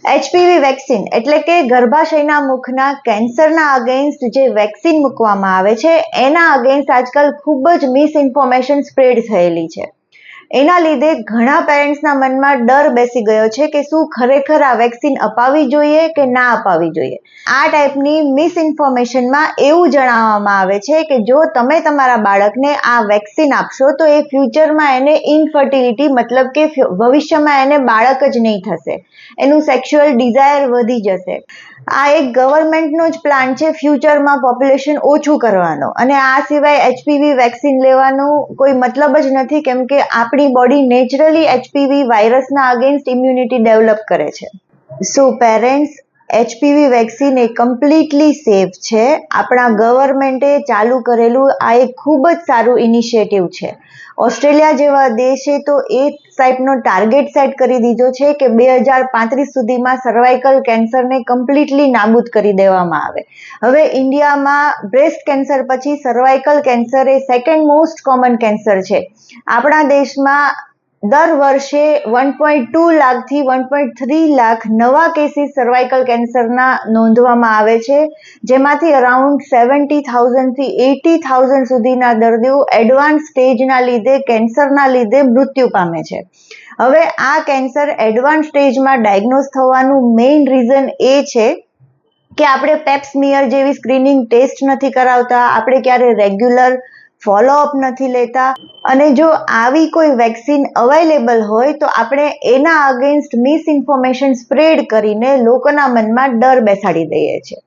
HPV vaccine એટલે કે ગર્ભાશયના મુખના કેન્સરના અગેન્સ્ટ જે વેક્સિન મૂકવામાં આવે છે એના અગેન્સ્ટ આજકાલ ખૂબ જ મિસઇન્ફોર્મેશન સ્પ્રેડ થયેલી છે. એના લીધે ઘણા પેરેન્ટ્સના મનમાં ડર બેસી ગયો છે કે શું ખરેખર આ વેક્સિન અપાવવી જોઈએ કે ના અપાવવી જોઈએ. આ ટાઈપની મિસઇન્ફોર્મેશનમાં એવું જણાવવામાં આવે છે કે જો તમે તમારા બાળકને આ વેક્સિન આપશો તો એ ફ્યુચરમાં એને ઇનફર્ટિલિટી મતલબ કે ભવિષ્યમાં એને બાળક જ નહીં થશે, એનું સેક્સ્યુઅલ ડિઝાયર વધી જશે. આ એક ગવર્મેન્ટનો જ પ્લાન છે ફ્યુચરમાં પોપ્યુલેશન ઓછું કરવાનો, અને આ સિવાય એચપીવી વેક્સિન લેવાનો કોઈ મતલબ જ નથી કેમ કે આપણી બોડી નેચરલી એચપીવી વાયરસના અગેન્સ્ટ ઇમ્યુનિટી ડેવલપ કરે છે. સો પેરેન્ટ્સ, એચપીવી વેક્સિન એ કમ્પ્લીટલી સેફ છે. આપણા ગવર્મેન્ટે ચાલુ કરેલું આ એક ખૂબ જ સારું ઇનિશિયેટિવ છે. ઓસ્ટ્રેલિયા જેવા દેશે તો એ ટાઈપનો ટાર્ગેટ સેટ કરી દીધો છે કે 2035 સુધીમાં સર્વાઇકલ કેન્સરને કમ્પ્લીટલી નાબૂદ કરી દેવામાં આવે. હવે ઇન્ડિયામાં બ્રેસ્ટ કેન્સર પછી સર્વાઇકલ કેન્સર એ સેકન્ડ મોસ્ટ કોમન કેન્સર છે. આપણા દેશમાં દર વર્ષે 1.2 લાખથી 1.3 લાખ નવા કેસીસ સર્વાઇકલ કેન્સરના નોંધવામાં આવે છે, જેમાંથી અરાઉન્ડ 70,000 થી 80,000 સુધીના દર્દીઓ એડવાન્સ સ્ટેજના લીધે કેન્સરના લીધે મૃત્યુ પામે છે. હવે આ કેન્સર એડવાન્સ સ્ટેજમાં ડાયગ્નોઝ થવાનું મેઇન રીઝન એ છે કે આપણે પેપ સ્મિયર જેવી સ્ક્રીનિંગ ટેસ્ટ નથી કરાવતા, આપણે ક્યારે રેગ્યુલર ફોલોઅપ નથી લેતા, અને જો આવી કોઈ વેક્સિન અવેલેબલ હોય તો આપણે એના અગેન્સ્ટ મિસઇન્ફોર્મેશન સ્પ્રેડ કરીને લોકોના મનમાં ડર બેસાડી દઈએ છીએ.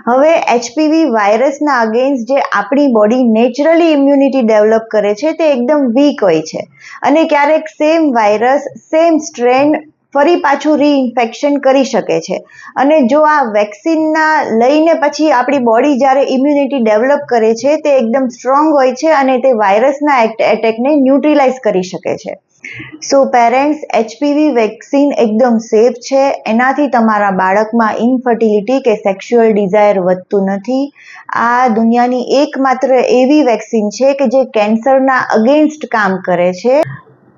હવે એચપીવી વાયરસના અગેન્સ્ટ જે આપણી બોડી નેચરલી ઇમ્યુનિટી ડેવલપ કરે છે તે એકદમ વીક હોય છે, અને ક્યારેક સેમ વાયરસ સેમ સ્ટ્રેન ફરી પાછું રીઇન્ફેક્શન કરી શકે છે. અને જો આ વેક્સિનના લઈને પછી આપણી બોડી જ્યારે ઇમ્યુનિટી ડેવલપ કરે છે તે એકદમ સ્ટ્રોંગ હોય છે અને તે વાયરસના એટેકને ન્યુટ્રલાઇઝ કરી શકે છે. સો પેરેન્ટ્સ, એચપીવી વેક્સિન એકદમ સેફ છે. એનાથી તમારા બાળકમાં ઇનફર્ટિલિટી કે સેક્સ્યુઅલ ડિઝાયર વધતું નથી. આ દુનિયાની એકમાત્ર એવી વેક્સિન છે કે જે કેન્સરના અગેન્સ્ટ કામ કરે છે.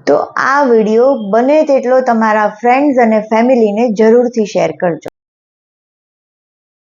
તો આ વિડીયો બને તેટલો તમારા ફ્રેન્ડ્સ અને ફેમિલીને જરૂરથી શેર કરજો.